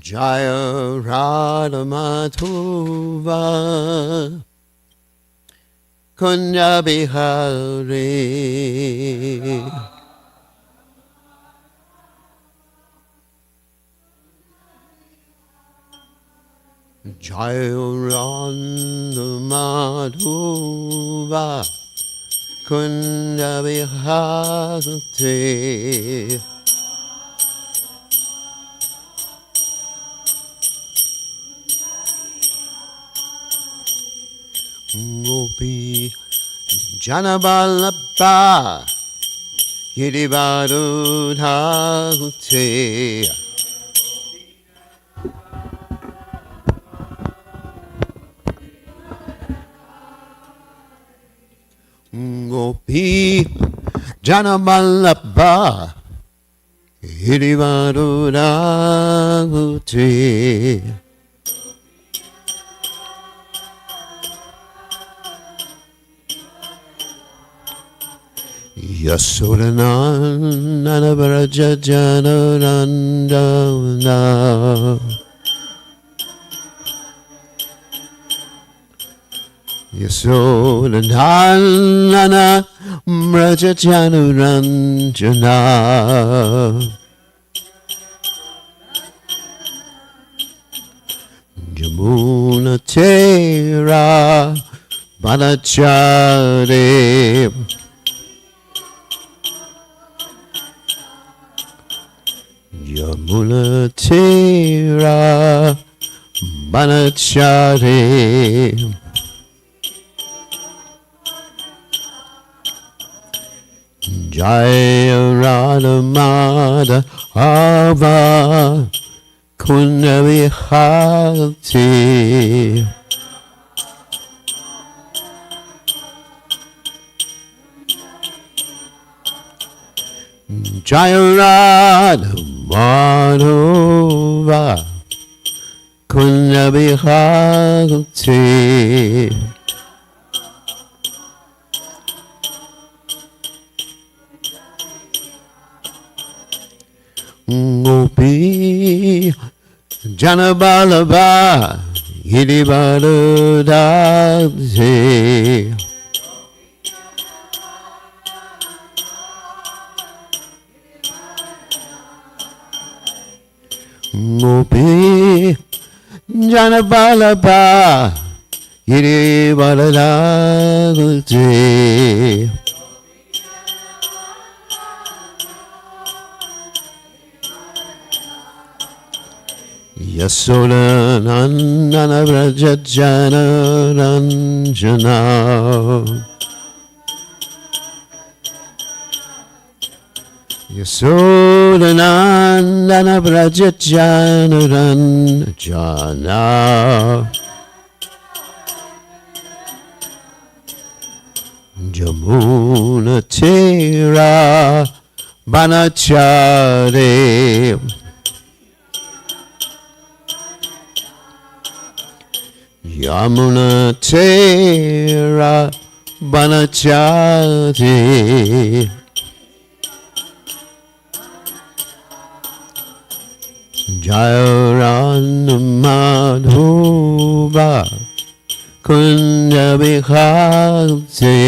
Jaya Radha Madhova Kunya Bihari Jaya Radha Madhova Kunya Bihari Gopi Janabalabha Yidivadudhagute Gopi Janabalabha Yidivadudhagute Yasodananda Vraja Janarandana Yasodananda Vraja Janarandana Jamuna Tera Banachare Yamuna Tera Banachare Jaya Radha Madhava Kunya Vihati Jaya Radha Madhava Kunya Vihati Gopi Janabalabha Yidivadudhagute Gopi Janabalabha Yidivadudhagute Yasodananda Vraja Janarandana Yasodananda Vraja Janarandana Jamuna Tera Banachare Yamuna Tera Banachati Jaya Radha Madhava Kunya Vihati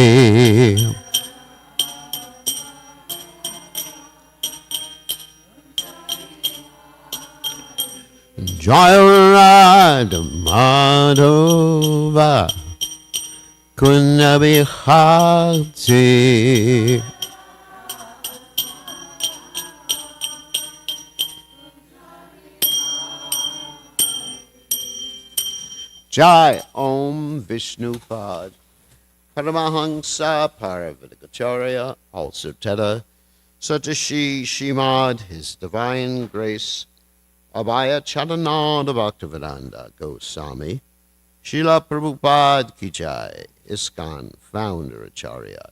Jaya Radha Madhava Kunya Vihati Jai Om Vishnupad Paramahansa Paravidagacharya, also Teta Satashi Shimad, His Divine Grace Abhaya Chadananda Bhaktivedanta Goswami, Srila Prabhupada Ki Jai, ISKCON Founder Acharya,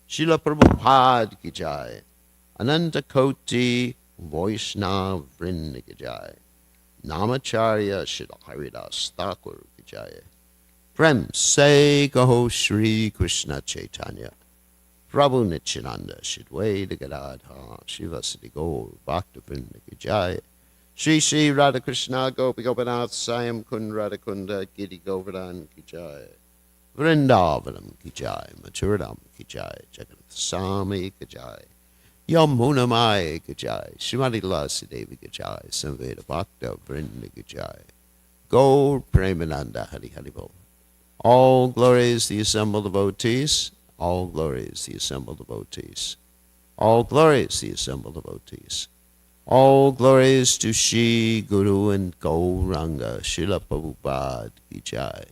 Srila Prabhupada Ki Jai, Ananta Koti Vaishnava Vrinda Ki Jai, Namacharya Srila Haridas Thakur Ki Jai, Prem Se Kaho Shri Krishna Chaitanya, Prabhu Nityananda Shidwaita Gadadha, Shivasati Gaur Bhaktivinoda Ki Jai, Shri Shri Radha Krishna Gopi Gopinath Sayam Kund Radha Kunda Giri Govardhan Ki Jai. Vrindavanam Ki Jai. Maturidam Ki Jai. Jagannath Swami Ki Jai. Yamuna Mai Ki Jai. Srimati Lasi Devi Ki Jai. Samveda Bhakta Vrinda Ki Jai. Gaur Premananda Hari Hari Bol. All glories the assembled devotees. All glories the assembled devotees. All glories the assembled devotees. All glories to Shri Guru and Gauranga, Srila Prabhupada Ki Jai.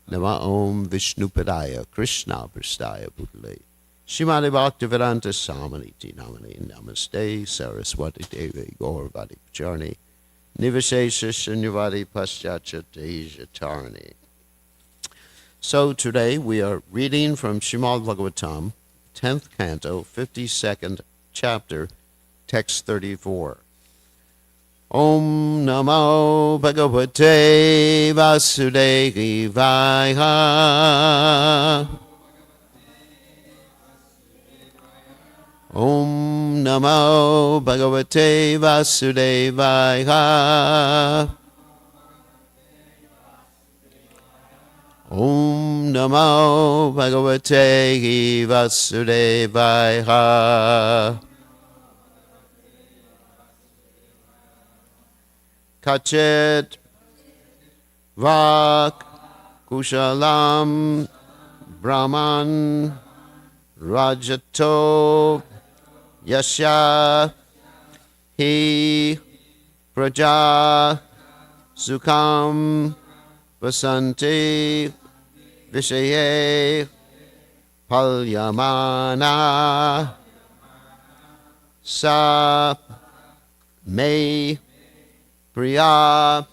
Nama Om Vishnupadaya Krishna Prastaya Bhutale. Shrimati Bhaktivedanta Samaniti Namani Namaste Saraswati Devi Gaurvadi Pacharni Nivashesha Shunyavadi Paschacha Deja Tarani. So today we are reading from Srimad Bhagavatam, 10th canto, 52nd chapter, text 34. Om Namo Bhagavate Vasudevaya. Om Namo Bhagavate Vasudevaya. Om Namo Bhagavate Vasudevaya. Kachet Vak Kushalam Brahman Rajato Yasha Hi Praja Sukham Vasanti Vishaye Palyamana Sa Me Priya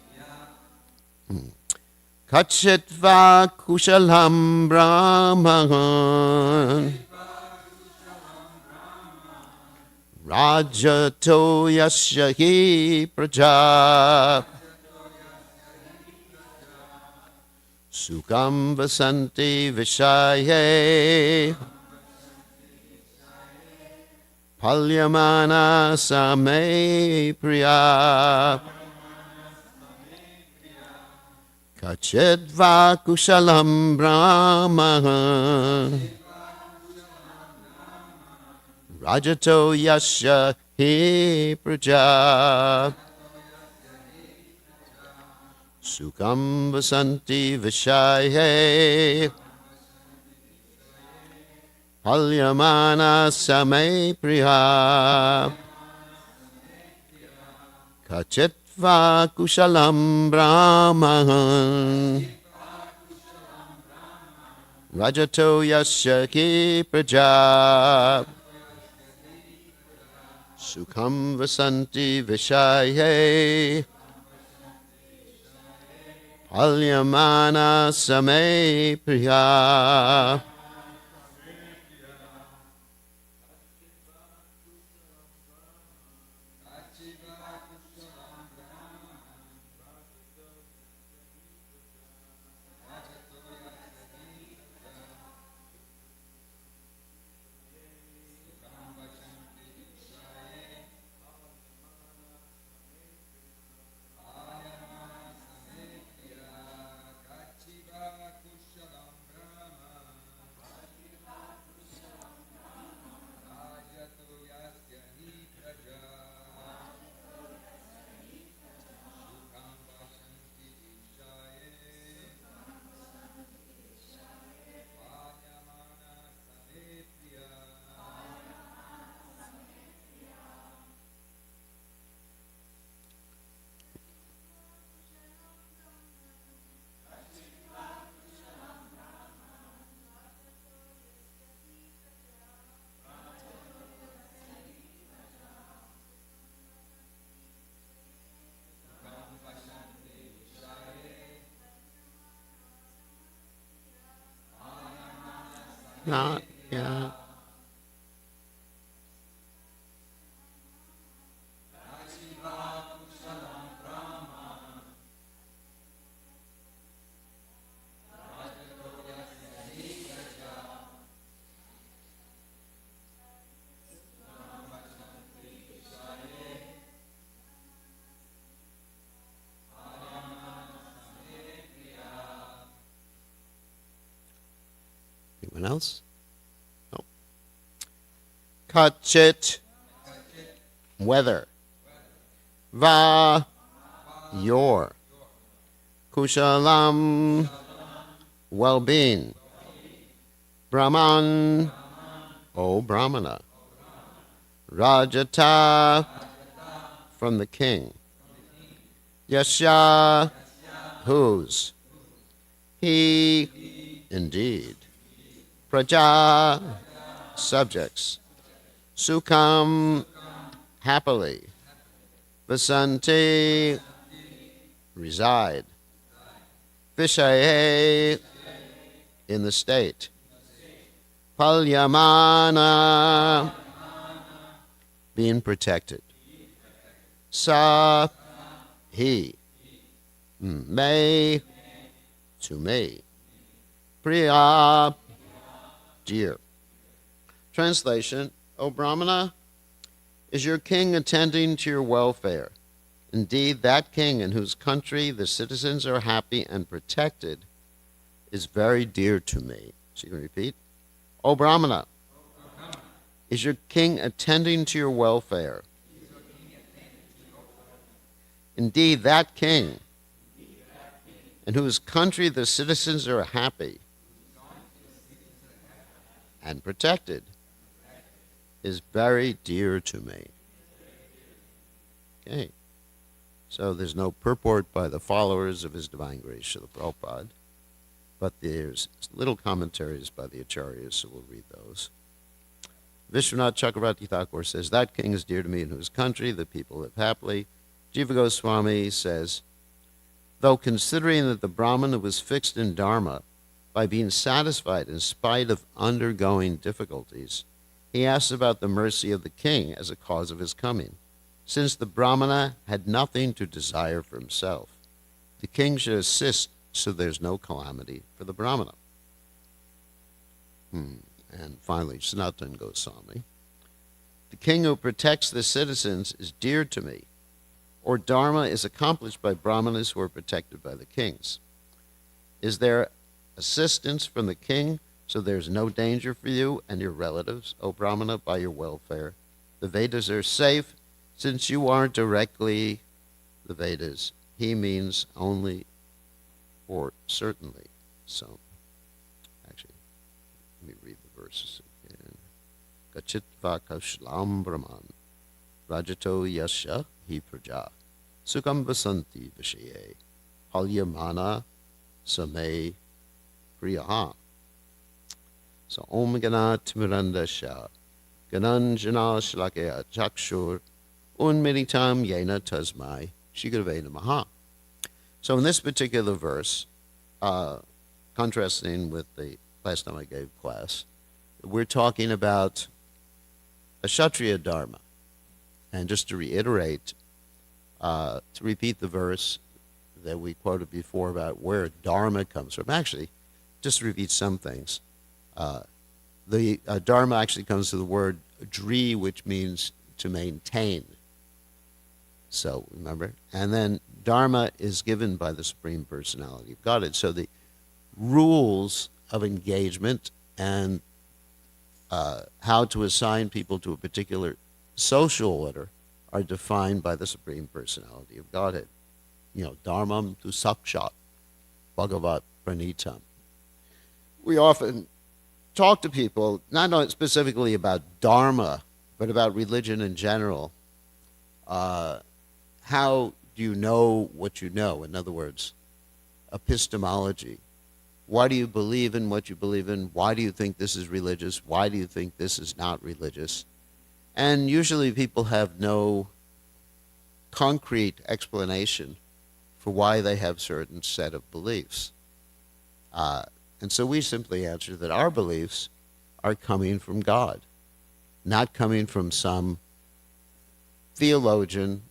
Kachitva Kushalam Brahman Rajato Yasyahi Praja Sukham Vasanti Vishaye Palyamana Same Priya Kachedva Kushalam Brahma Rajato Yasya Hi Praja Sukham Vasanti Vishaye Palyamana Same Priya Kachetva Kushalam Brahman Rajato Yasya Ki Praja Sukham Vasanti Vishaye Palyamana Same Priya. Not yet. else? No. Kachit, weather. Va, your. Kushalam, well-being. Brahman, O Brahmana. Rajata, from the king. Yasya, whose. He, indeed. Praja, subjects. Sukham, happily. Vasanti, reside. Vishaye, in the state. Palyamana, being protected. Sa, he. May, to me. Priya, dear. Translation, O Brahmana, is your king attending to your welfare? Indeed, that king in whose country the citizens are happy and protected is very dear to me. So you can repeat. O Brahmana, is your king attending to your welfare? Indeed, that king in whose country the citizens are happy and protected is very dear to me. Okay. So there's no purport by the followers of His Divine Grace Srila Prabhupada, but there's little commentaries by the Acharyas, so we'll read those. Vishwanath Chakravarti Thakur says, that king is dear to me in whose country the people live happily. Jiva Goswami says, though considering that the Brahmana was fixed in Dharma by being satisfied in spite of undergoing difficulties, he asks about the mercy of the king as a cause of his coming. Since the Brahmana had nothing to desire for himself, the king should assist so there's no calamity for the Brahmana. And finally, Sanatana Goswami. The king who protects the citizens is dear to me, or Dharma is accomplished by Brahmanas who are protected by the kings. Is there assistance from the king so there's no danger for you and your relatives, O Brahmana, by your welfare? The Vedas are safe since you aren't directly the Vedas. He means only or certainly. So, actually, let me read the verses again. Gachitva kaushlam brahman rajato yasya hi praja sukham vasanti vishaye halyamana same priyaha. So, Om Gana Timiranda Shah Gananjana Shlakaya Chakshur Unmiritam Yena Tasmai Shigurve Namaha. So in this particular verse, contrasting with the last time I gave class, we're talking about a Kshatriya Dharma. And just to reiterate, to repeat the verse that we quoted before about where Dharma comes from. Actually, just to repeat some things. The Dharma actually comes to the word dri, which means to maintain. So, remember? And then Dharma is given by the Supreme Personality of Godhead. So the rules of engagement and how to assign people to a particular social order are defined by the Supreme Personality of Godhead. You know, Dharmam tu sakshat, Bhagavat pranitam. We often talk to people, not specifically about Dharma, but about religion in general. How do you know what you know? In other words, epistemology. Why do you believe in what you believe in? Why do you think this is religious? Why do you think this is not religious? And usually people have no concrete explanation for why they have certain set of beliefs. And so we simply answer that our beliefs are coming from God, not coming from some theologian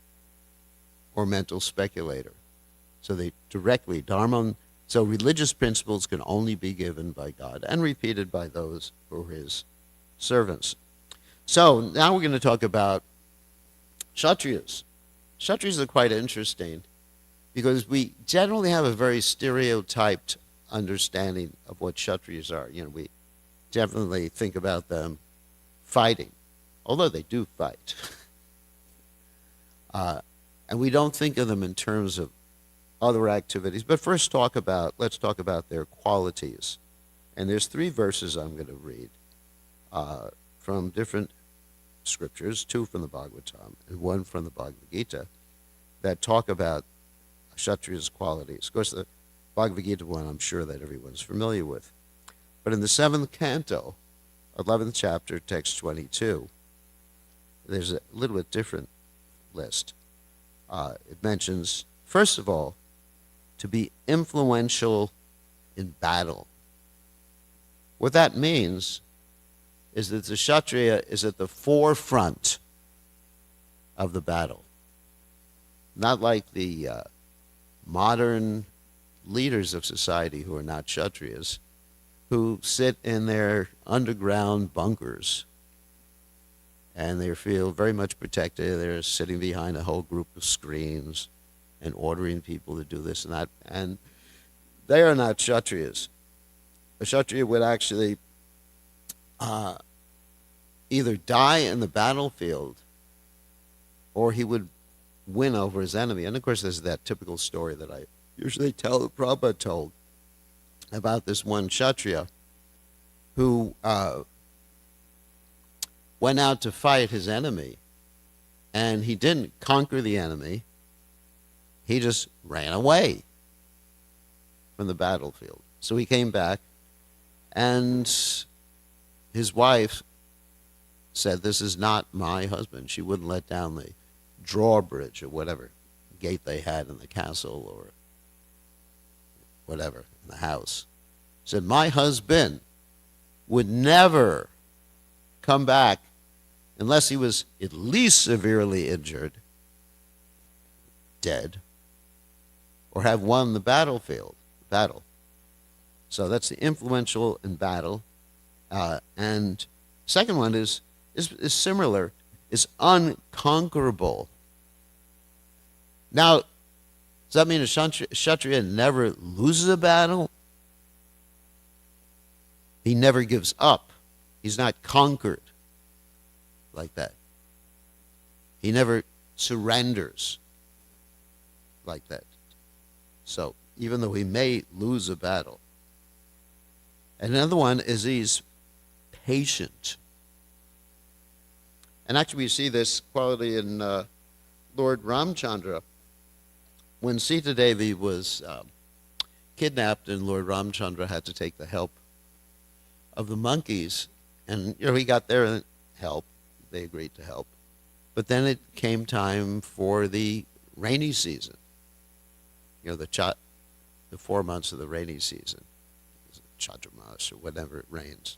or mental speculator. So they directly, Dharma, so religious principles can only be given by God and repeated by those who are His servants. So now we're going to talk about Kshatriyas. Kshatriyas are quite interesting because we generally have a very stereotyped understanding of what Kshatriyas are. You know, definitely think about them fighting, although they do fight. And we don't think of them in terms of other activities. But first, let's talk about their qualities. And there's 3 verses I'm going to read from different scriptures, 2 from the Bhagavatam and 1 from the Bhagavad Gita, that talk about Kshatriya's qualities. Of course, the Bhagavad Gita one I'm sure that everyone's familiar with. But in the 7th canto, 11th chapter, text 22, there's a little bit different list. It mentions, first of all, to be influential in battle. What that means is that the Kshatriya is at the forefront of the battle. Not like the modern leaders of society who are not Kshatriyas, who sit in their underground bunkers and they feel very much protected. They're sitting behind a whole group of screens and ordering people to do this and that. And they are not Kshatriyas. A Kshatriya would actually either die in the battlefield or he would win over his enemy. And of course, there's that typical story that I usually tell, that Prabhupada told, about this one Kshatriya who went out to fight his enemy, and he didn't conquer the enemy. He just ran away from the battlefield. So he came back, and his wife said, "This is not my husband." She wouldn't let down the drawbridge or whatever gate they had in the castle or whatever in the house. Said, "My husband would never come back unless he was at least severely injured, dead, or have won the battle." So that's the influential in battle. And second one is similar, is unconquerable. Now, does that mean a Kshatriya never loses a battle? He never gives up. He's not conquered like that. He never surrenders like that. So even though he may lose a battle. And another one is he's patient. And actually we see this quality in Lord Ramchandra. When Sita Devi was kidnapped and Lord Ramchandra had to take the help of the monkeys, and he got their help, they agreed to help. But then it came time for the rainy season, the 4 months of the rainy season, Chaturmas or whatever it rains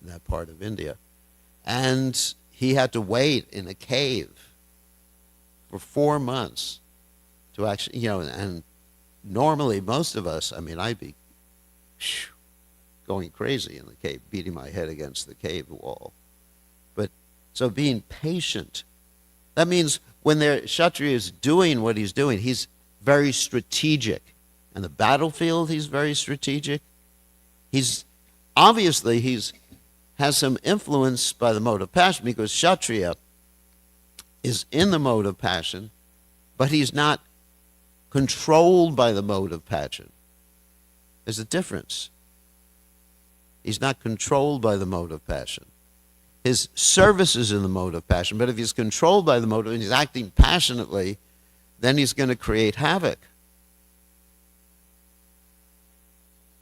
in that part of India. And he had to wait in a cave for 4 months to actually, and normally most of us, I'd be going crazy in the cave, beating my head against the cave wall. But so being patient, that means when the Kshatriya is doing what he's doing, he's very strategic. And the battlefield, he's very strategic. He's has some influence by the mode of passion, because Kshatriya is in the mode of passion, but he's not controlled by the mode of passion. There's a difference. He's not controlled by the mode of passion. His service is in the mode of passion, but if he's controlled by the mode and he's acting passionately, then he's going to create havoc.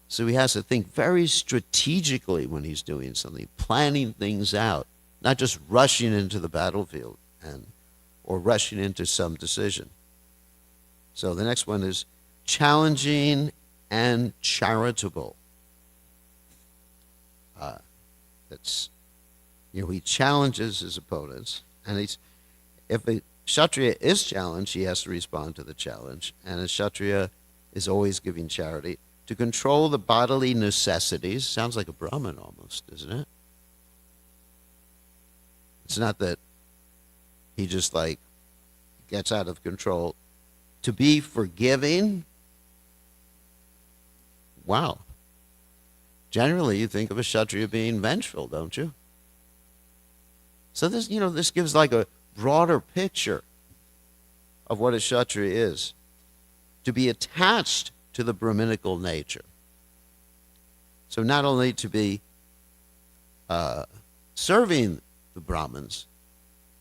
So he has to think very strategically when he's doing something, planning things out, not just rushing into the battlefield or rushing into some decision. So the next one is challenging and charitable. He challenges his opponents, and if a Kshatriya is challenged, he has to respond to the challenge, and a Kshatriya is always giving charity. To control the bodily necessities, sounds like a Brahmin almost, isn't it? It's not that he just gets out of control. To be forgiving, wow. generally you think of a Kshatriya being vengeful, don't you? So this gives like a broader picture of what a Kshatriya is. To be attached to the Brahminical nature. So not only to be serving the Brahmins,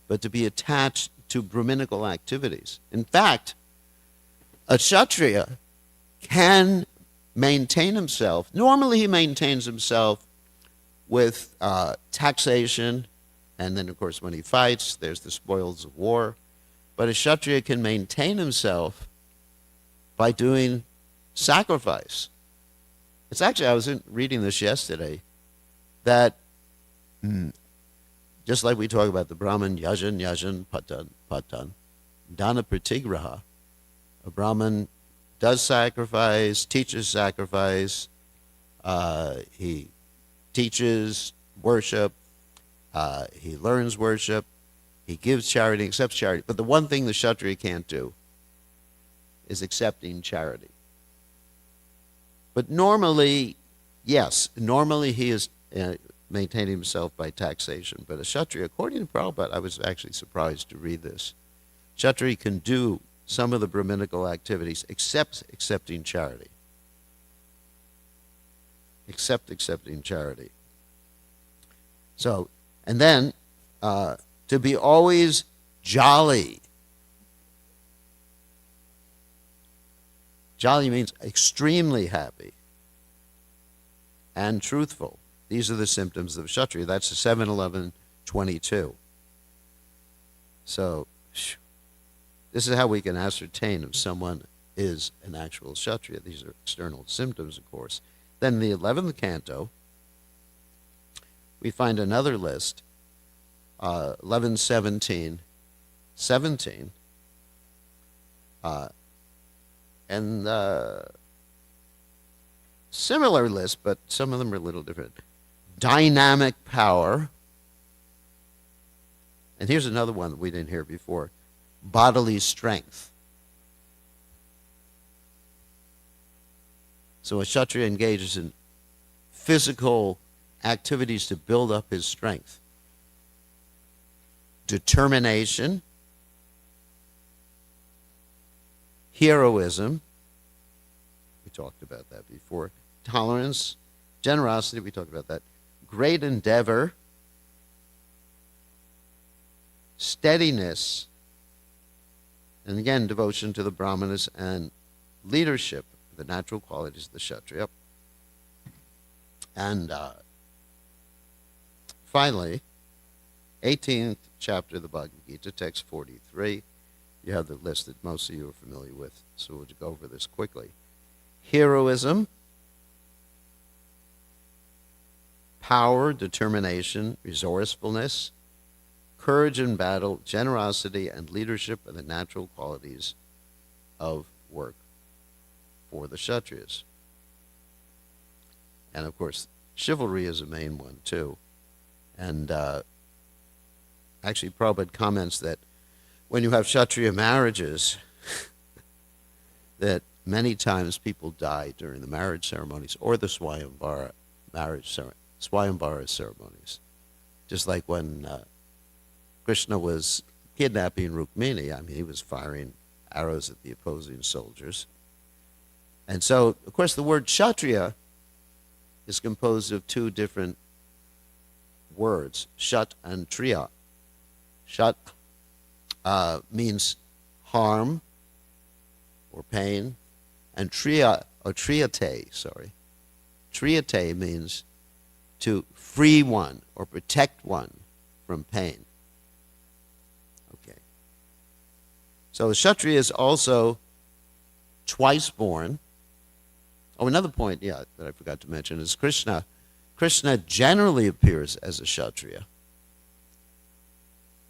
but to be attached to Brahminical activities. In fact, a Kshatriya can maintain himself. Normally he maintains himself with taxation, and then of course when he fights, there's the spoils of war. But a Kshatriya can maintain himself by doing sacrifice. It's actually, I was reading this yesterday, that just like we talk about the Brahmin, yajan, patan, dana pratigraha, a Brahmin does sacrifice, teaches sacrifice, he teaches worship, he learns worship, he gives charity, accepts charity. But the one thing the Kshatriya can't do is accepting charity. But normally, yes, normally he is maintaining himself by taxation. But a Kshatriya, according to Prabhupada, I was actually surprised to read this, Kshatriya can do some of the Brahminical activities except accepting charity. Except accepting charity. So, and then to be always jolly. Jolly means extremely happy and truthful. These are the symptoms of Kshatriya. That's 7-11-22. So this is how we can ascertain if someone is an actual Kshatriya. These are external symptoms, of course. Then in the 11th canto, we find another list, 11-17, 17, and similar list, but some of them are a little different. Dynamic power. And here's another one that we didn't hear before. Bodily strength. So a Kshatriya engages in physical activities to build up his strength. Determination. Heroism. We talked about that before. Tolerance. Generosity. We talked about that. Great endeavor. Steadiness. And again, devotion to the Brahmanas and leadership, the natural qualities of the Kshatriya. And finally, 18th chapter of the Bhagavad Gita, text 43. You have the list that most of you are familiar with, so we'll go over this quickly. Heroism, power, determination, resourcefulness, courage in battle, generosity, and leadership are the natural qualities of work for the Kshatriyas. And of course, chivalry is a main one too. And actually, Prabhupada comments that when you have Kshatriya marriages, that many times people die during the marriage ceremonies or the Swayambara ceremonies. Just like when Krishna was kidnapping Rukmini, I mean, he was firing arrows at the opposing soldiers. And so, of course, the word Kshatriya is composed of two different words, Shat and Triya. Shat means harm or pain, and Triyate, Triyate means to free one or protect one from pain. Okay. So the Kshatriya is also twice born. Oh, another point, that I forgot to mention is Krishna. Krishna generally appears as a Kshatriya.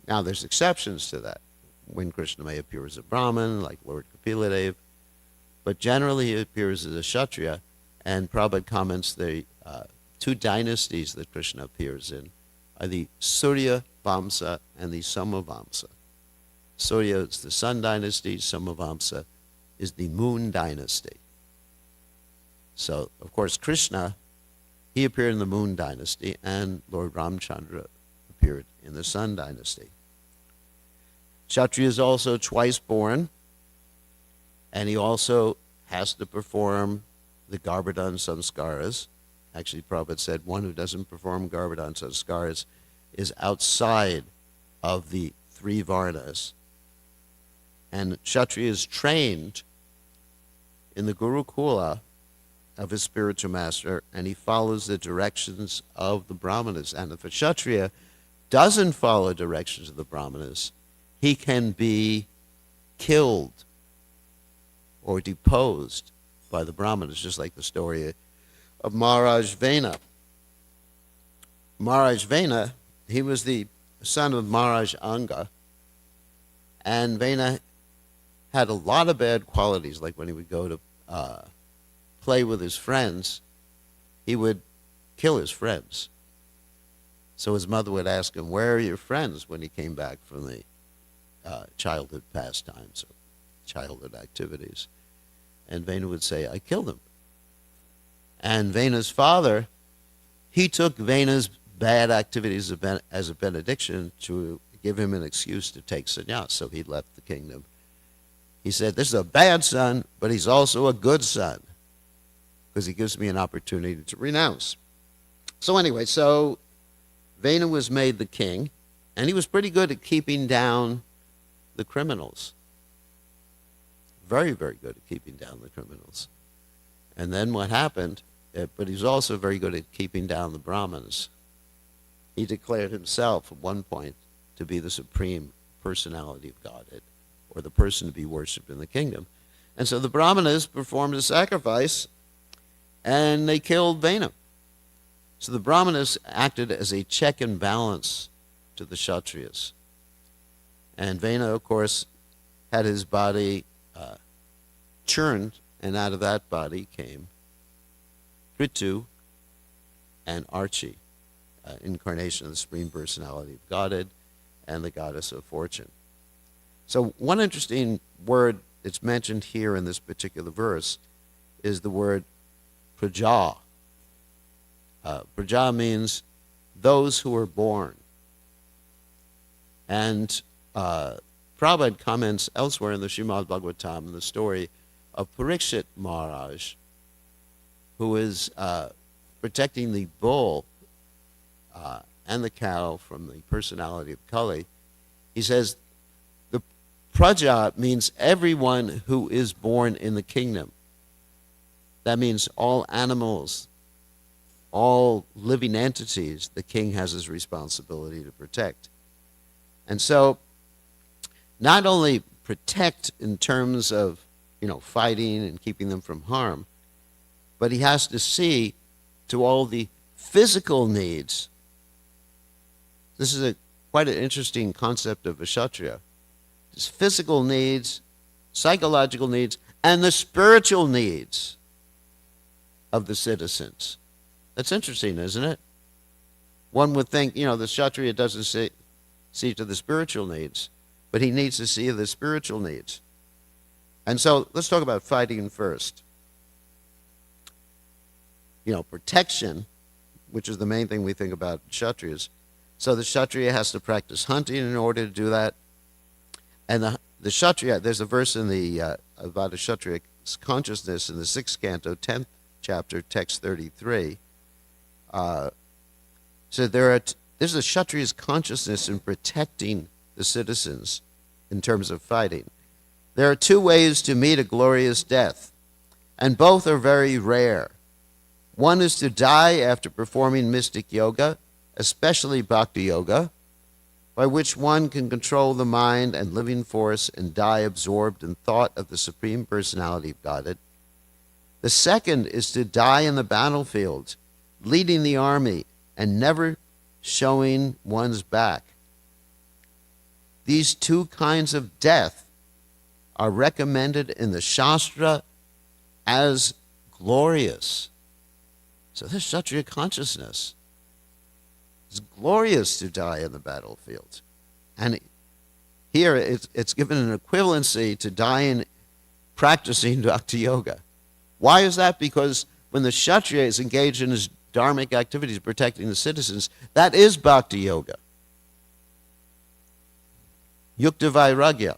Now, there's exceptions to that, when Krishna may appear as a Brahmin, like Lord Kapiladev, but generally he appears as a Kshatriya, and Prabhupada comments the two dynasties that Krishna appears in are the Surya Vamsa and the Samavamsa. Surya is the sun dynasty, Samavamsa is the moon dynasty. So, of course, Krishna he appeared in the Moon Dynasty, and Lord Ramchandra appeared in the Sun Dynasty. Kshatriya is also twice born, and he also has to perform the Garbhadan Samskaras. Actually, Prabhupada said one who doesn't perform Garbhadan Samskaras is outside of the three Varnas. And Kshatriya is trained in the Gurukula of his spiritual master, and he follows the directions of the Brahmanas. And if a Kshatriya doesn't follow directions of the Brahmanas, he can be killed or deposed by the Brahmanas, just like the story of Maharaj Vena. Maharaj Vena, he was the son of Maharaj Anga, and Vena had a lot of bad qualities, like when he would go to play with his friends, he would kill his friends. So his mother would ask him, where are your friends, when he came back from the childhood pastimes or childhood activities. And Vena would say, I killed them. And Vena's father, he took Vena's bad activities as a benediction to give him an excuse to take sannyas. So he left the kingdom. He said, this is a bad son, but he's also a good son, because he gives me an opportunity to renounce. So anyway, so Vena was made the king, and he was pretty good at keeping down the criminals. Very, very good at keeping down the criminals. And then what happened, but he's also very good at keeping down the Brahmins. He declared himself at one point to be the supreme personality of Godhead, or the person to be worshipped in the kingdom. And so the Brahmanas performed a sacrifice, and they killed Vena. So the Brahmanas acted as a check and balance to the Kshatriyas. And Vena, of course, had his body churned, and out of that body came Prithu and Archie, incarnation of the Supreme Personality of Godhead and the Goddess of Fortune. So one interesting word that's mentioned here in this particular verse is the word praja. Praja means those who are born. And Prabhupada comments elsewhere in the Srimad Bhagavatam in the story of Parikshit Maharaj, who is protecting the bull and the cow from the personality of Kali. He says, the praja means everyone who is born in the kingdom. That means all animals, all living entities, the king has his responsibility to protect. And so, not only protect in terms of, fighting and keeping them from harm, but he has to see to all the physical needs. This is quite an interesting concept of a Kshatriya. His physical needs, psychological needs, and the spiritual needs of the citizens. That's interesting, isn't it? One would think, the Kshatriya doesn't see to the spiritual needs, but he needs to see the spiritual needs. And so let's talk about fighting first. Protection, which is the main thing we think about Kshatriyas. So the Kshatriya has to practice hunting in order to do that. And the Kshatriya, there's a verse in the about a Kshatriya's consciousness in the 6th canto, 10th chapter, text 33. So there's a Kshatriya's consciousness in protecting the citizens in terms of fighting. There are two ways to meet a glorious death, and both are very rare. One is to die after performing mystic yoga, especially bhakti yoga, by which one can control the mind and living force and die absorbed in thought of the Supreme Personality of Godhead. The second is to die in the battlefield, leading the army and never showing one's back. These two kinds of death are recommended in the Shastra as glorious. So this Kshatriya consciousness is glorious to die in the battlefield. And here it's given an equivalency to dying practicing Bhakti Yoga. Why is that? Because when the Kshatriya is engaged in his dharmic activities, protecting the citizens, that is bhakti yoga. Yukta vairagya.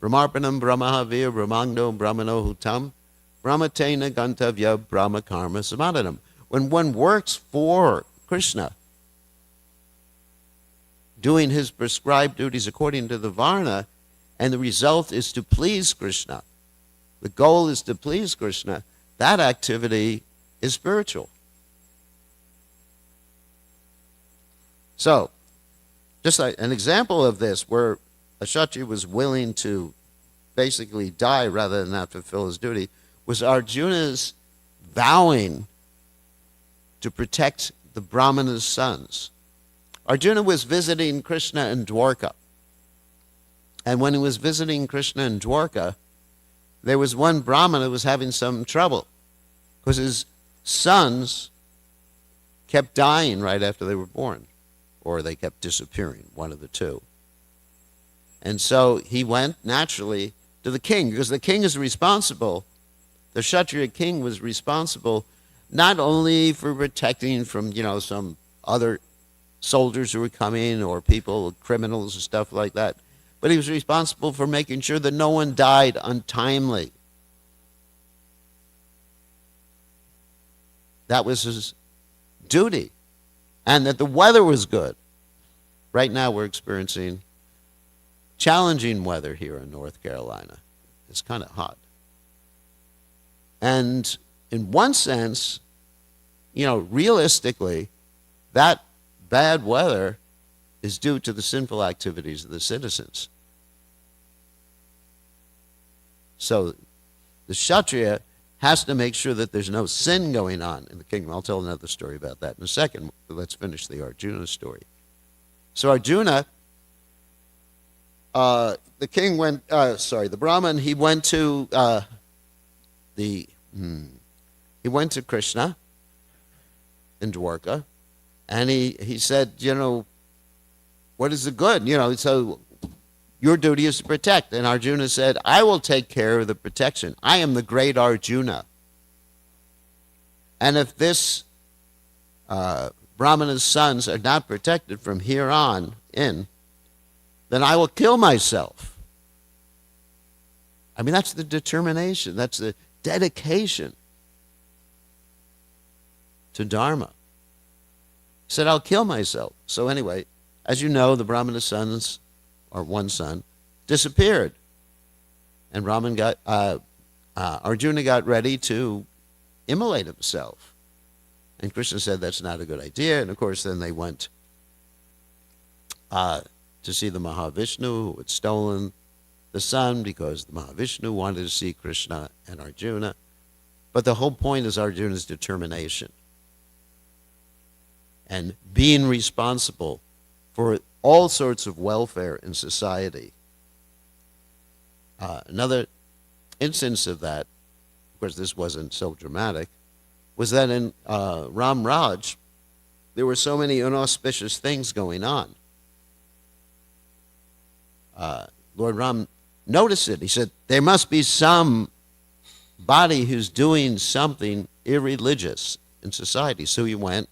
Brahmarpanam brahmahavir brahmangno brahmano hutam brahmatena gantavya brahma karma samadhanam. When one works for Krishna, doing his prescribed duties according to the Varna, and the result is to please Krishna, the goal is to please Krishna, that activity is spiritual. So, just like an example of this, where a Kshatriya was willing to basically die rather than not fulfill his duty, was Arjuna's vowing to protect the Brahmana's sons. Arjuna was visiting Krishna in Dwarka. And when he was visiting Krishna in Dwarka, there was one Brahmana who was having some trouble because his sons kept dying right after they were born, or they kept disappearing, one of the two. And so he went naturally to the king, because the king is responsible, the Kshatriya king was responsible not only for protecting from, some other soldiers who were coming or people, criminals and stuff like that, but he was responsible for making sure that no one died untimely. That was his duty. And that the weather was good. Right now we're experiencing challenging weather here in North Carolina. It's kind of hot. And in one sense, realistically, that bad weather is due to the sinful activities of the citizens. So the Kshatriya has to make sure that there's no sin going on in the kingdom. I'll tell another story about that in a second, but let's finish the Arjuna story. So Arjuna, the Brahman, he went to Krishna in Dwarka, and he said, what is the good? So your duty is to protect. And Arjuna said, I will take care of the protection. I am the great Arjuna. And if this Brahmana's sons are not protected from here on in, then I will kill myself. I mean, that's the determination. That's the dedication to Dharma. He said, I'll kill myself. So anyway, as you know, the Brahmana's sons, or one son, disappeared. And Arjuna got ready to immolate himself. And Krishna said that's not a good idea. And of course, then they went to see the Mahavishnu, who had stolen the son, because the Mahavishnu wanted to see Krishna and Arjuna. But the whole point is Arjuna's determination and being responsible for all sorts of welfare in society. Another instance of that, of course this wasn't so dramatic, was that in Ram Raj, there were so many inauspicious things going on. Lord Ram noticed it. He said, there must be some body who's doing something irreligious in society. So he went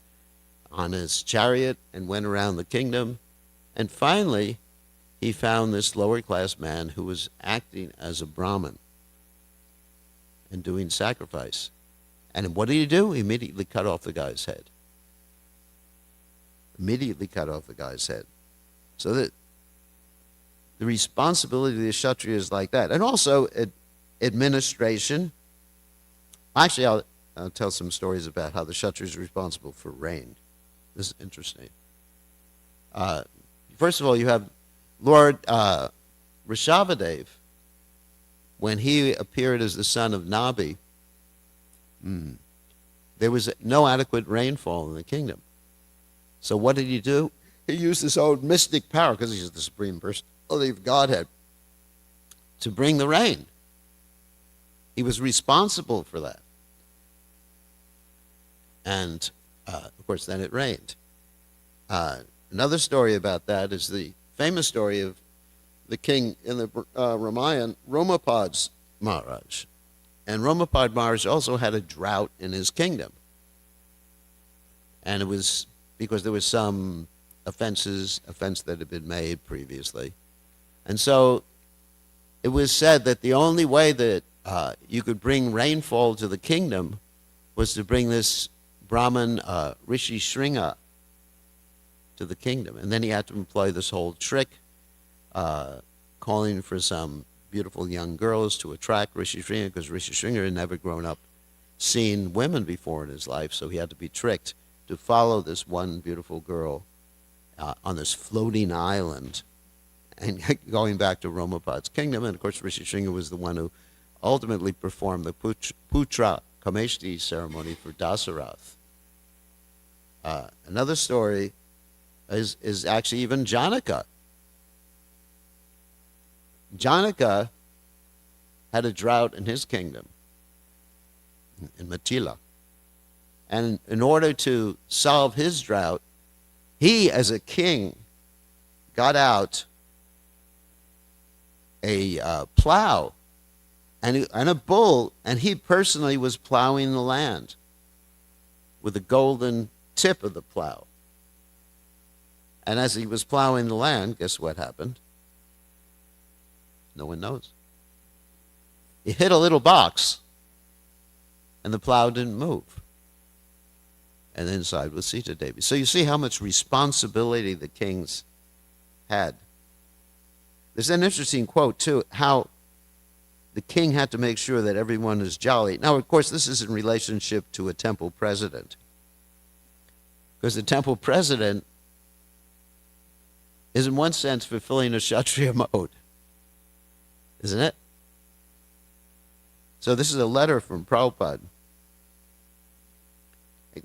on his chariot and went around the kingdom. And finally, he found this lower class man who was acting as a Brahmin and doing sacrifice. And what did he do? He immediately cut off the guy's head. Immediately cut off the guy's head. So that the responsibility of the Kshatriya is like that. And also administration. Actually, I'll tell some stories about how the Kshatriya is responsible for rain. This is interesting. First of all, you have Lord Rishabhadev, when he appeared as the son of Nabi, there was no adequate rainfall in the kingdom. So what did he do? He used his own mystic power, because he's the supreme personality of Godhead, to bring the rain. He was responsible for that. And, of course, then it rained. Another story about that is the famous story of the king in the Ramayana, Romapad's Maharaj. And Romapad Maharaj also had a drought in his kingdom. And it was because there was some offense that had been made previously. And so it was said that the only way that you could bring rainfall to the kingdom was to bring this Brahmin Rishi Shringa to the kingdom. And then he had to employ this whole trick, calling for some beautiful young girls to attract Rishi Shringa, because Rishi Shringa had never grown up seeing women before in his life, so he had to be tricked to follow this one beautiful girl on this floating island and going back to Romapad's kingdom. And of course, Rishi Shringa was the one who ultimately performed the Putra Kameshti ceremony for Dasarath. Another story is actually even Janaka. Janaka had a drought in his kingdom, in Matila. And in order to solve his drought, he, as a king, got out a plow and a bull, and he personally was plowing the land with the golden tip of the plow. And as he was plowing the land, guess what happened? No one knows. He hit a little box, and the plow didn't move. And inside was Sita Devi. So you see how much responsibility the kings had. There's an interesting quote, too, how the king had to make sure that everyone is jolly. Now, of course, this is in relationship to a temple president. Because the temple president is, in one sense, fulfilling a Kshatriya mode. Isn't it? So this is a letter from Prabhupada.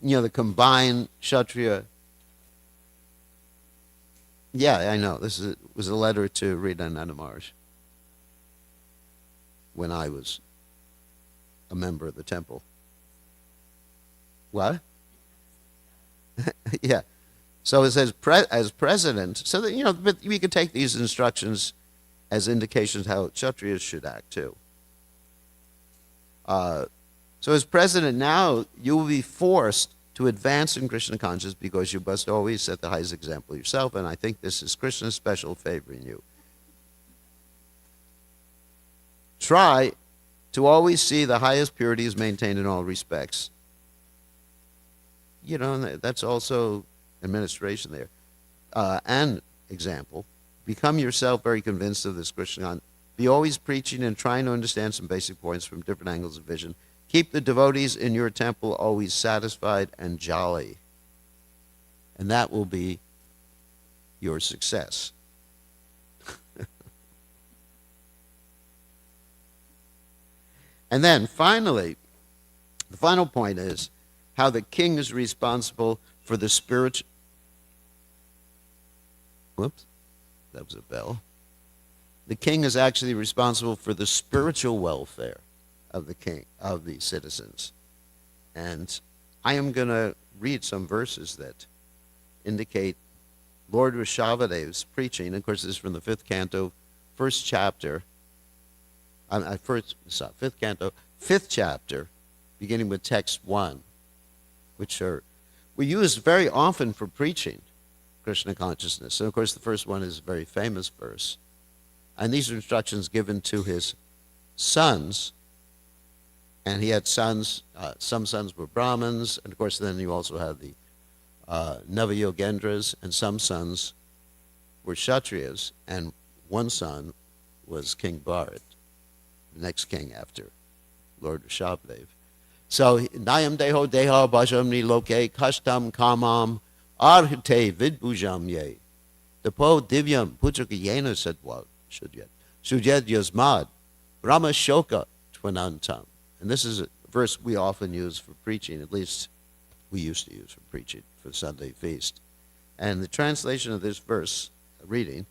You know, the combined Kshatriya. Yeah, I know. This was a letter to Ridananda Maharaj when I was a member of the temple. What? Yeah. So it says, as president, so that, you know, but we could take these instructions as indications how Kshatriyas should act too. So as president now, you will be forced to advance in Krishna consciousness because you must always set the highest example yourself, and I think this is Krishna's special favor in you. Try to always see the highest purity is maintained in all respects. You know, that's also administration there. And example, become yourself very convinced of this Krishna. Be always preaching and trying to understand some basic points from different angles of vision. Keep the devotees in your temple always satisfied and jolly. And that will be your success. And then finally, the final point is how the king is responsible for the spiritual. Whoops, that was a bell. The king is actually responsible for the spiritual welfare of the king, of the citizens. And I am going to read some verses that indicate Lord Rishabhadev's preaching. Of course, this is from the 5th canto, 1st chapter. Fifth canto, 5th chapter, beginning with text 1, which we use very often for preaching Krishna consciousness. And of course, the first one is a very famous verse. And these are instructions given to his sons. And he had sons, some sons were Brahmins, and of course then you also had the Navayogendras, and some sons were Kshatriyas, and one son was King Bharat, the next king after Lord Rishabhadev. So, Nayam Deho Deha Bhajamni Loke Kashtam Kamam Arhite Vidbhujam Ye Depo Divyam Puchakayena Sadwal Shudyad Yasmad Brahma Shoka Twanantam. And this is a verse we often use for preaching, at least we used to use for preaching for the Sunday feast. And the translation of this verse, reading,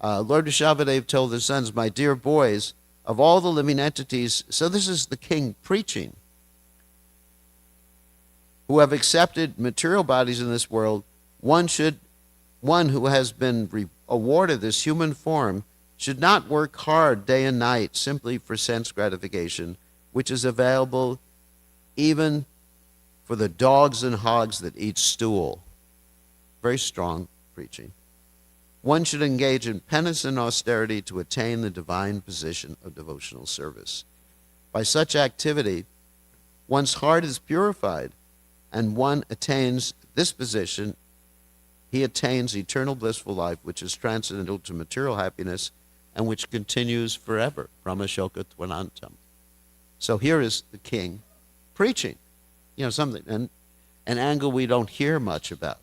Lord Rishabhadev told his sons, my dear boys, of all the living entities, so this is the king preaching, who have accepted material bodies in this world, one who has been awarded this human form should not work hard day and night simply for sense gratification, which is available even for the dogs and hogs that eat stool. Very strong preaching. One should engage in penance and austerity to attain the divine position of devotional service. By such activity, one's heart is purified, and one attains this position. He attains eternal blissful life, which is transcendental to material happiness and which continues forever. Brahmashoka Twanantam. So here is the king preaching, something, and an angle we don't hear much about.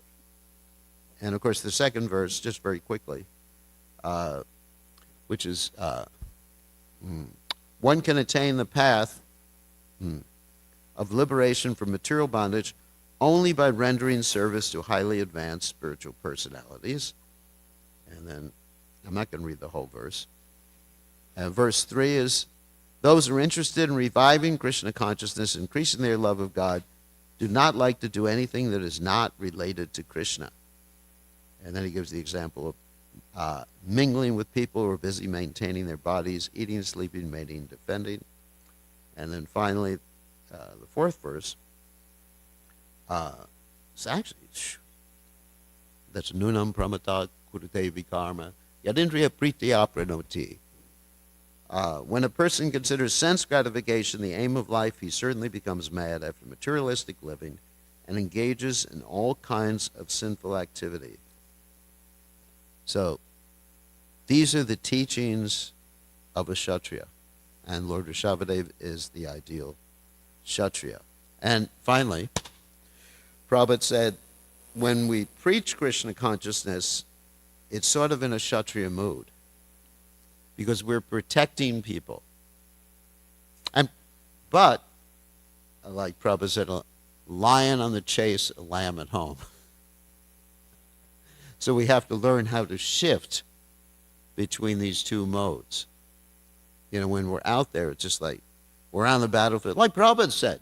And of course, the second verse, just very quickly, which is, one can attain the path of liberation from material bondage only by rendering service to highly advanced spiritual personalities. And then, I'm not going to read the whole verse. Verse 3 is, those who are interested in reviving Krishna consciousness, increasing their love of God, do not like to do anything that is not related to Krishna. And then he gives the example of mingling with people who are busy maintaining their bodies, eating, sleeping, mating, defending. And then finally, the fourth verse, it's actually, that's nunam pramata kurute vikarma yadindriya pritya pranoti. When a person considers sense gratification the aim of life, he certainly becomes mad after materialistic living and engages in all kinds of sinful activity. So, these are the teachings of a Kshatriya. And Lord Rishabhadev is the ideal Kshatriya. And finally, Prabhupada said, when we preach Krishna consciousness, it's sort of in a Kshatriya mood, because we're protecting people. But, like Prabhupada said, a lion on the chase, a lamb at home. So we have to learn how to shift between these two modes. When we're out there, it's just like we're on the battlefield. Like Prabhupada said,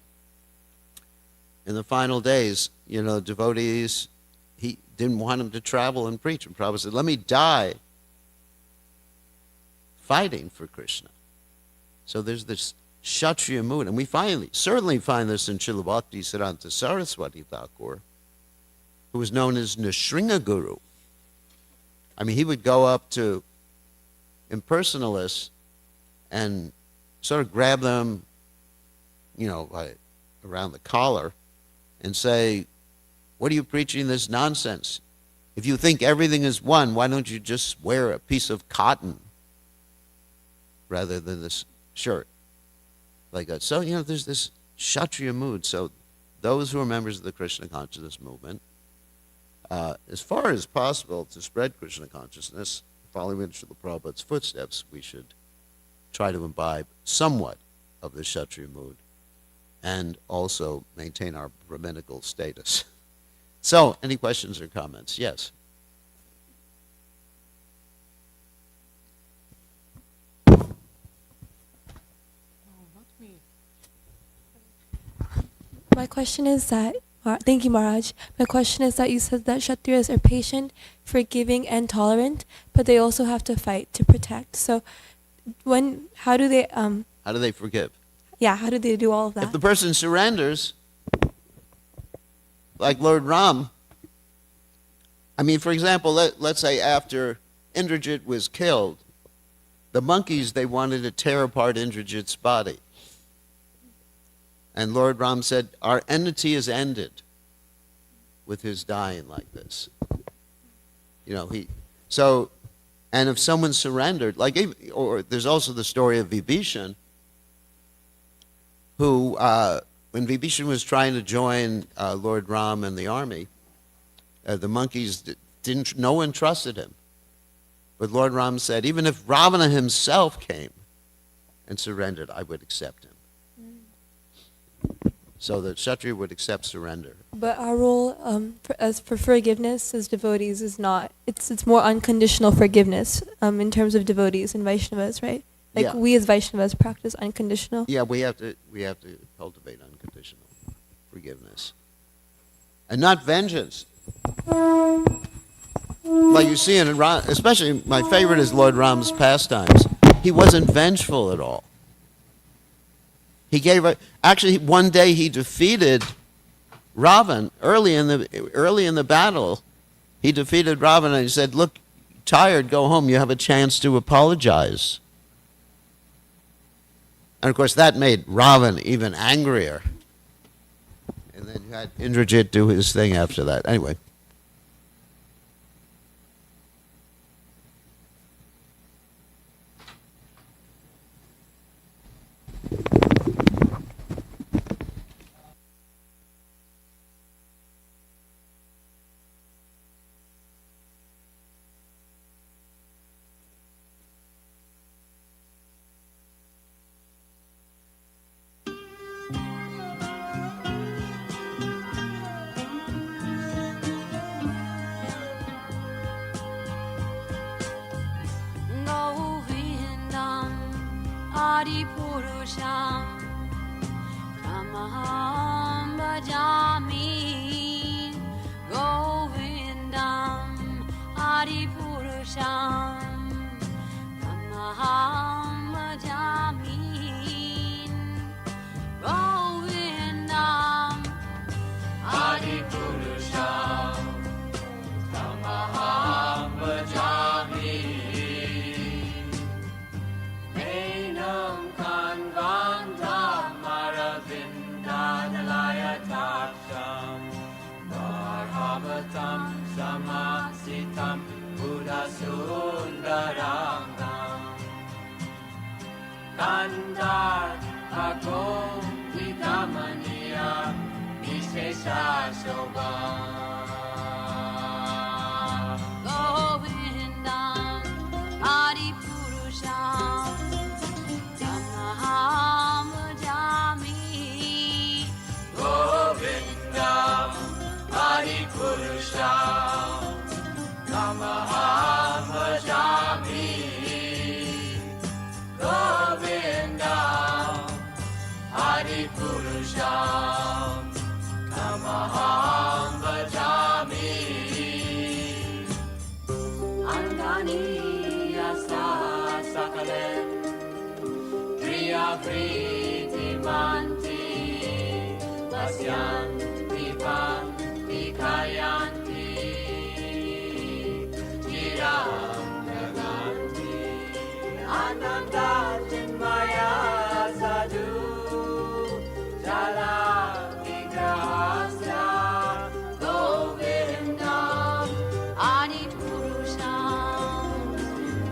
in the final days, devotees, he didn't want him to travel and preach. And Prabhupada said, let me die fighting for Krishna. So there's this Kshatriya mood. And we certainly find this in Srila Bhakti Siddhanta Saraswati Thakur, who was known as Nrsimha Guru. I mean, he would go up to impersonalists and sort of grab them, around the collar and say, what are you preaching this nonsense? If you think everything is one, why don't you just wear a piece of cotton rather than this shirt? Like that. So, there's this Kshatriya mood. So those who are members of the Krishna consciousness movement, as far as possible to spread Krishna consciousness, following in Srila Prabhupada's footsteps, we should try to imbibe somewhat of the Kshatriya mood and also maintain our Brahminical status. So, any questions or comments? Yes. My question is that, thank you, Maharaj. My question is that you said that Kshatriyas are patient, forgiving, and tolerant, but they also have to fight to protect. So, how do they? How do they forgive? Yeah, how do they do all of that? If the person surrenders, like Lord Ram, I mean, for example, let's say after Indrajit was killed, the monkeys, they wanted to tear apart Indrajit's body. And Lord Ram said, our enmity is ended with his dying like this. And if someone surrendered, or there's also the story of Vibhishan, who, when Vibhishan was trying to join Lord Ram and the army, the monkeys no one trusted him. But Lord Ram said, even if Ravana himself came and surrendered, I would accept him. So the Kshatriya would accept surrender. But our role for forgiveness as devotees is not, it's more unconditional forgiveness in terms of devotees and Vaishnavas, right? Like we as Vaishnavas practice unconditional. Yeah, we have to cultivate unconditional forgiveness. And not vengeance. Like you see in Ram, especially my favorite is Lord Ram's pastimes. He wasn't vengeful at all. He gave actually one day he defeated Ravan early in the battle. He defeated Ravan and he said, "Look, tired, go home. You have a chance to apologize." And of course that made Ravan even angrier. And then you had Indrajit do his thing after that. Anyway. Govindam Adipurusham Tamaham Bhajami Govindam Adipurusham Tamaham Bhajami Govindam Adipurusham Tamaham Bhajami Enam Kanvandam Maravindadalayataksham Varhavatam Samasitam Buddhasundarangam Kandar Agom Vidamaniya Vishesha Shobham Govindam Adipurusham Tamaham Bhajami Govindam Adipurusham Tamaham Bhajami Govindam Adipurusham Tamaham Bhajami Angani Yasa Sakalen Priya Priti Manti Vasyanti Panti Kayanti Chiram Naganti Ananda Chinmaya Sadhu Jala Vigrahasya Govindam Adipurusham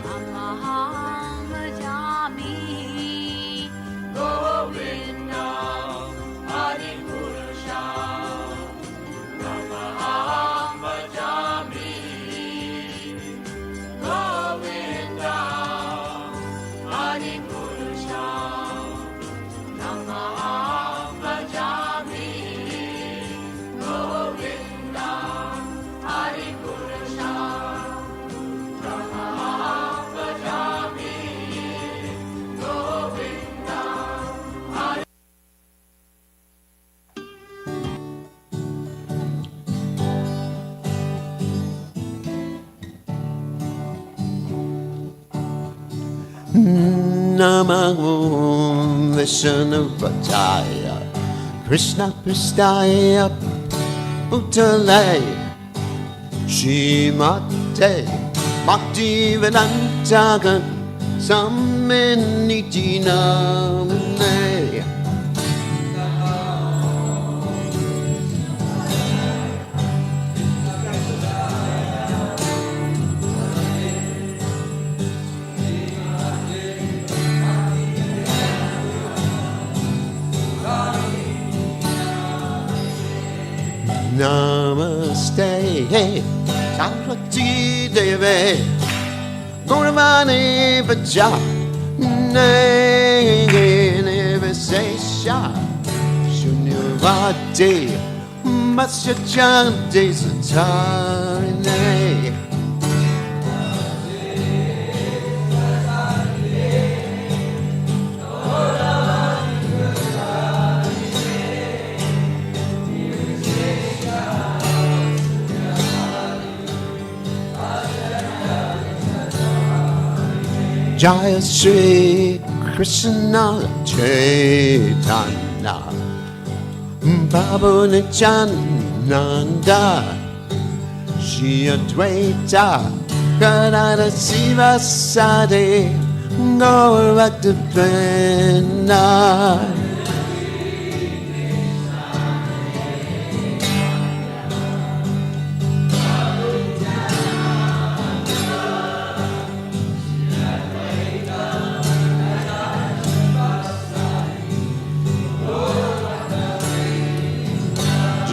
Tamaham Bhajami Govindam Adipurusham Tamaham Bhajami Govindam Adipurusham Tamaham Bhajami Govindam Adipurusham Tamaham Bhajami Govindam Namo Vishnupataya Krishna Pristaya Bhutale Shrimate Bhaktivedanta Saminiti Namane Namaste, Saraswati Devi, Gauravani Vaja, Nevasesha, Shunyavati, Matsyajanti Satarine. Jaya Shri Krishna Chaitanya Prabhu Nityananda Shri Advaita Gadadhara Sivasadi Gaur Bhaktivinoda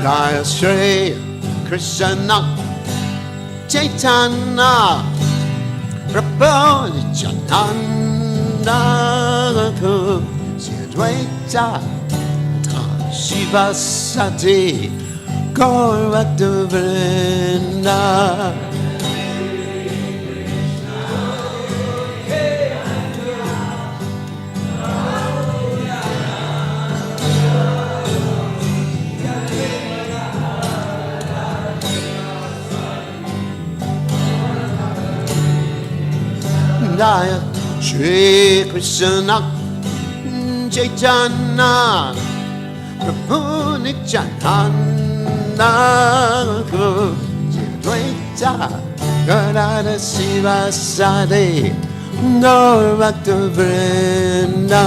Jaya Shri Krishna Chaitanya Prabhu Nityananda Shri Advaita Sivasati Gaur Bhaktivinoda Jaya Shri Krishna Chaitanya Prabhu Nityananda Shri Advaita Gadadhara Sivasadi Gaur Bhaktivinoda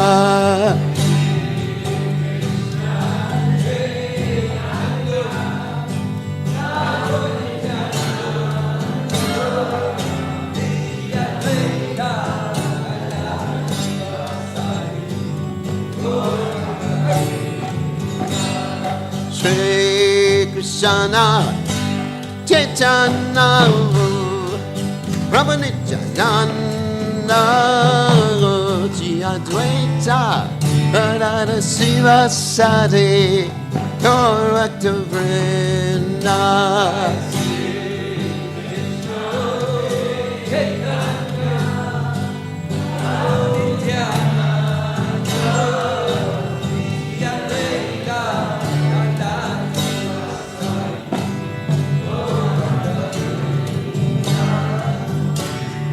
Shri Krishna Chaitanya Prabhu Nityananda Shri Advaita Gadadhara Sivasadi Gaur Bhaktivinoda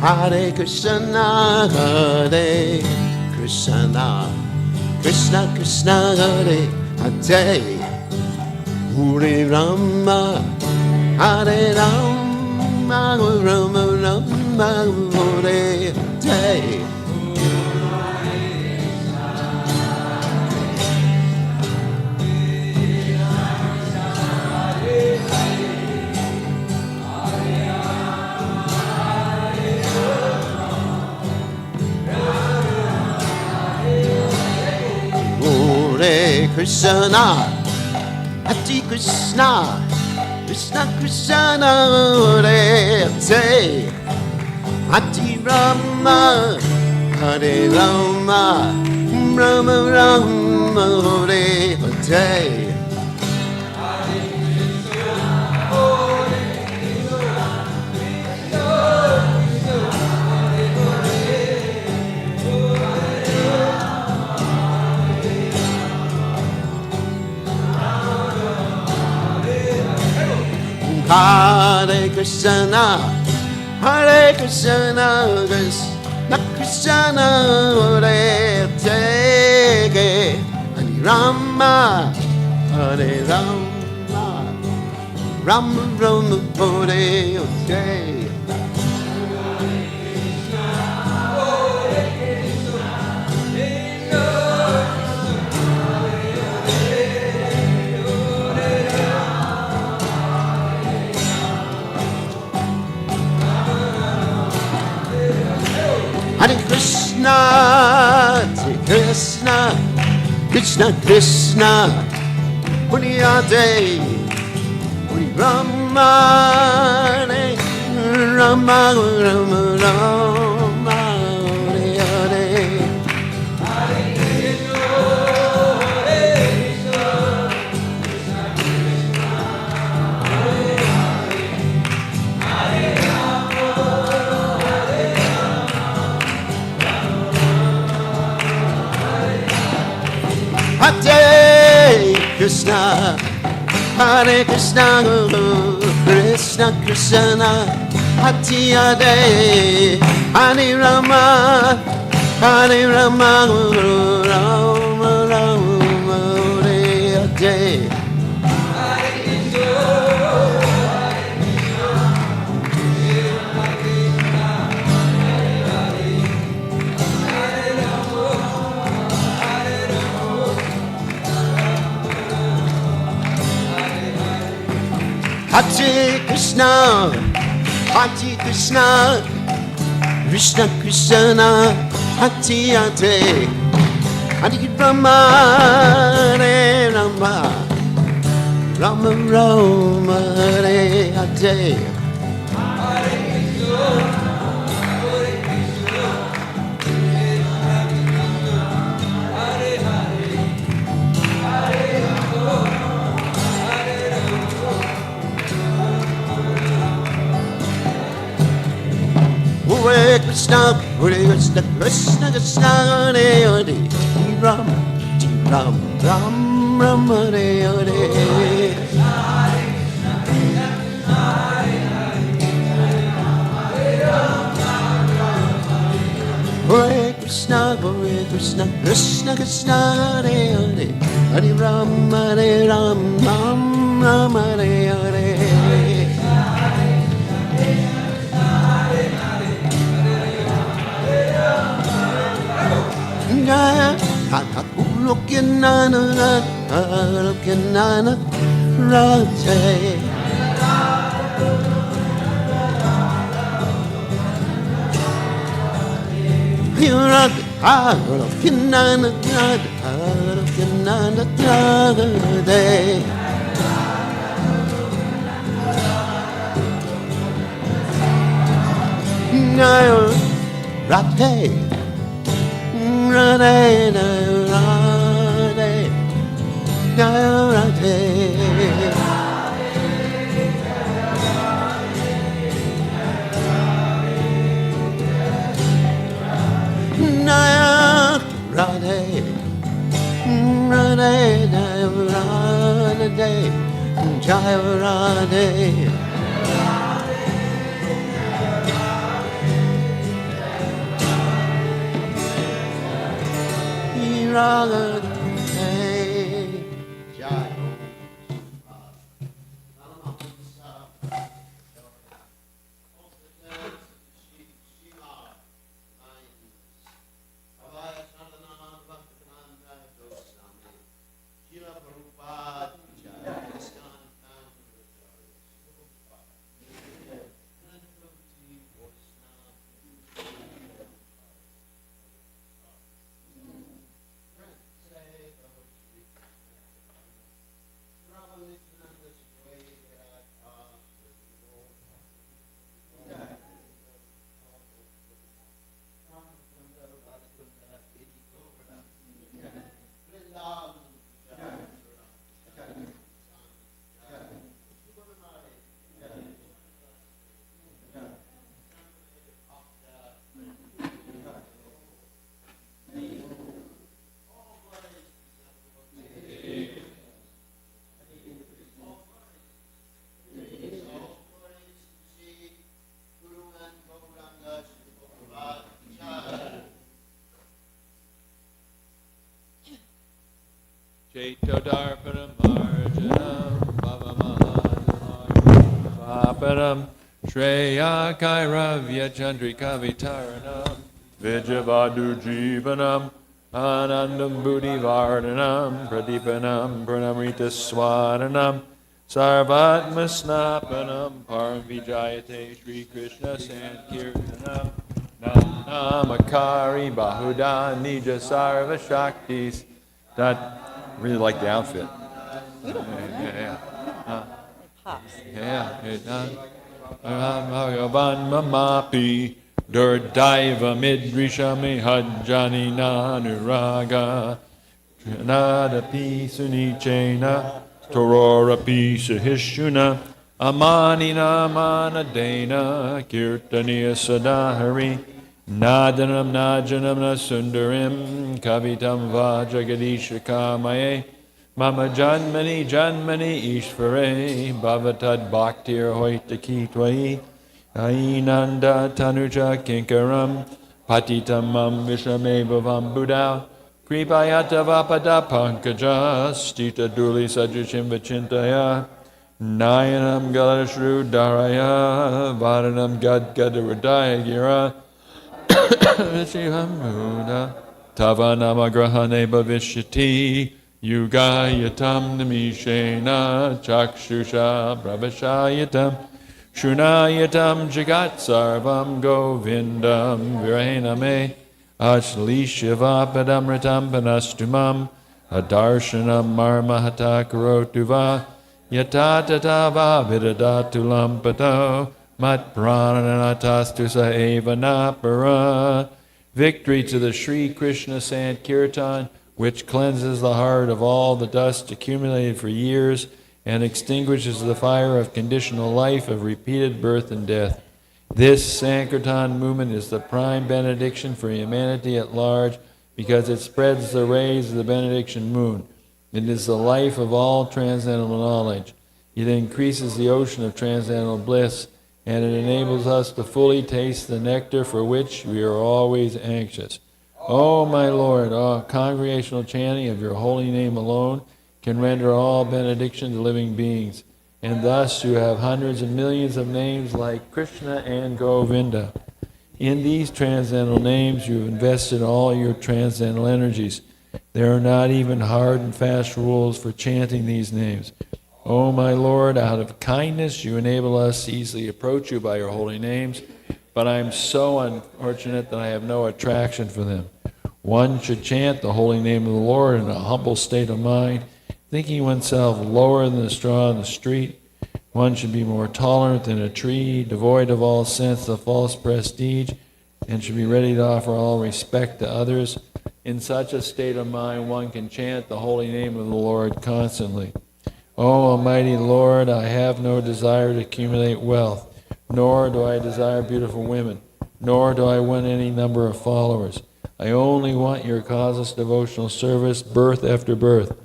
Hare Krishna, Hare Krishna, Krishna Krishna, Hare Hare, Hare Rama, Hare Rama, Rama Rama, Hare Hare. Hare Krishna, Hare Krishna, Krishna Krishna, Hare Hare, Hare Rama, Hare Rama, Rama Rama, Hare Hare. Hare Krishna, Hare Krishna, Krishna Krishna, Hare Hare, Hare Rama, Hare Rama, Rama Rama, Hare Hare. Hare Krishna, Hare Krishna, Krishna Krishna, Hare Hare, Hare Rama, Hare Rama, Rama Rama, Hare Hare. Hare Krishna, Hare Krishna, Krishna Krishna, Hare Hare, Hare Rama, Hare Rama Rama Rama Hare Hare. Hare Krishna, Hare Krishna, Krishna Krishna, Hare Hare, Hare Rama, Hare Rama, Rama Rama, Hare Hare. Hare Krishna, Hare Krishna, Krishna Krishna, Hare Hare, Ram, Ram, Ram, Ram, Hare Hare. Hare Krishna, Krishna Krishna, Hare Hare, Hare Ram, Ram, Ram, Hare Hare. Jaya, Hakakulokinana, Hakakulokinana, Rate. Hirat, Hakakulokinana, Hakakulokinana, Rate. Jaya, Rate. Rade, Rade, Rade. Naya, Rade, Rade, Rade, Jaya Rade. Raga, hey, Jai. Chaitodarpanam Arjanam Bhavamahadanam Shreya Kairavya Chandrika Vitaranam Vijavadu Jivanam Anandam Buddhi Vardhanam Pradipanam Pranamrita Swaranam Sarvatma Snapanam Param Vijayate Shri Krishna Sankirtanam Namakari Bahuda Nija Sarva Shaktis. That really like the outfit. Yeah. Bhagavan Mamapi Durdaiva Midrishami Hajjani Nanuraga Nadapi Sunichena Tororapi Sahishuna Amanina Manadena Kirtaniya Sadahari Nadanam Najanam Nasundarim Kavitam Vajagadisha Kamaye Mama Janmani Janmani Ishvare Bhavatad Bhaktir Hoitakitwai Ainanda Tanuja Kinkaram Patitamam Vishame Bhavam Buddha Kripayata Vapada Pankaja Stita Duli Sajushim Vachintaya Nayanam Galashru Daraya Varanam Gad Gadaradaya Gira Vishivam Buddha Tavanama Grahane Bhavishyati Yugayatam Namishena Chakshusha Pravashayatam Shunayatam Jagat Sarvam Govindam Virename Ashlishivapadamritam Panastumam Adarshanam Marmahata Karotuva Yatatatava Vidadatulam Pato Mat Prananatastusa Eva Napara. Victory to the Sri Krishna Sankirtan, which cleanses the heart of all the dust accumulated for years and extinguishes the fire of conditional life of repeated birth and death. This Sankirtan movement is the prime benediction for humanity at large because it spreads the rays of the benediction moon. It is the life of all transcendental knowledge. It increases the ocean of transcendental bliss, and it enables us to fully taste the nectar for which we are always anxious. O my Lord, congregational chanting of your holy name alone can render all benediction to living beings. And thus you have hundreds of millions of names like Krishna and Govinda. In these transcendental names you have invested all your transcendental energies. There are not even hard and fast rules for chanting these names. O my Lord, out of kindness you enable us to easily approach you by your holy names, but I am so unfortunate that I have no attraction for them. One should chant the holy name of the Lord in a humble state of mind, thinking oneself lower than the straw in the street. One should be more tolerant than a tree, devoid of all sense of false prestige, and should be ready to offer all respect to others. In such a state of mind, one can chant the holy name of the Lord constantly. O Almighty Lord, I have no desire to accumulate wealth, nor do I desire beautiful women, nor do I want any number of followers. I only want your causeless devotional service, birth after birth.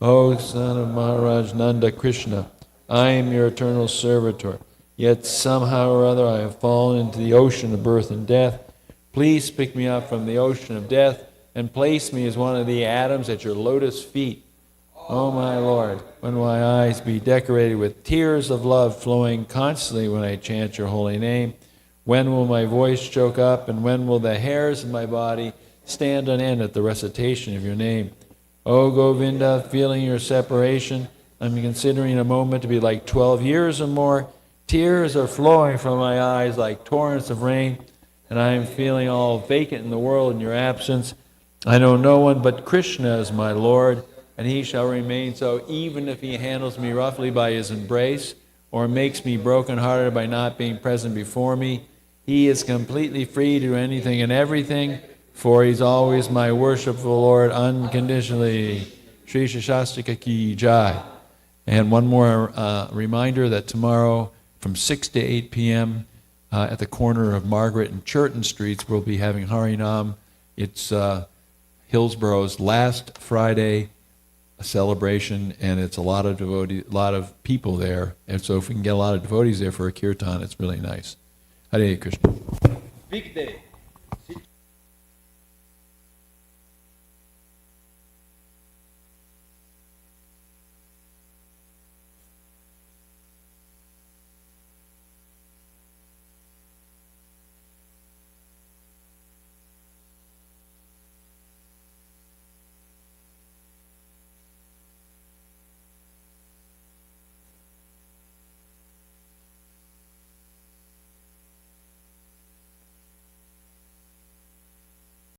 O son of Maharaj Nanda Krishna, I am your eternal servitor, yet somehow or other I have fallen into the ocean of birth and death. Please pick me up from the ocean of death and place me as one of the atoms at your lotus feet. O my Lord, when my eyes be decorated with tears of love flowing constantly when I chant your holy name, when will my voice choke up, and when will the hairs of my body stand on end at the recitation of your name? O Govinda, feeling your separation, I'm considering a moment to be like 12 years or more. Tears are flowing from my eyes like torrents of rain, and I am feeling all vacant in the world in your absence. I know no one but Krishna as my Lord, and he shall remain so even if he handles me roughly by his embrace, or makes me broken-hearted by not being present before me. He is completely free to do anything and everything, for he's always my worshipful Lord unconditionally. Sri Shastastika Ki Jai. And one more reminder that tomorrow from 6 to 8 p.m. At the corner of Margaret and Churton Streets, we'll be having Harinam. It's Hillsborough's last Friday celebration, and it's a lot of devotees, a lot of people there. And so if we can get a lot of devotees there for a kirtan, it's really nice. Hare Krishna. Big day.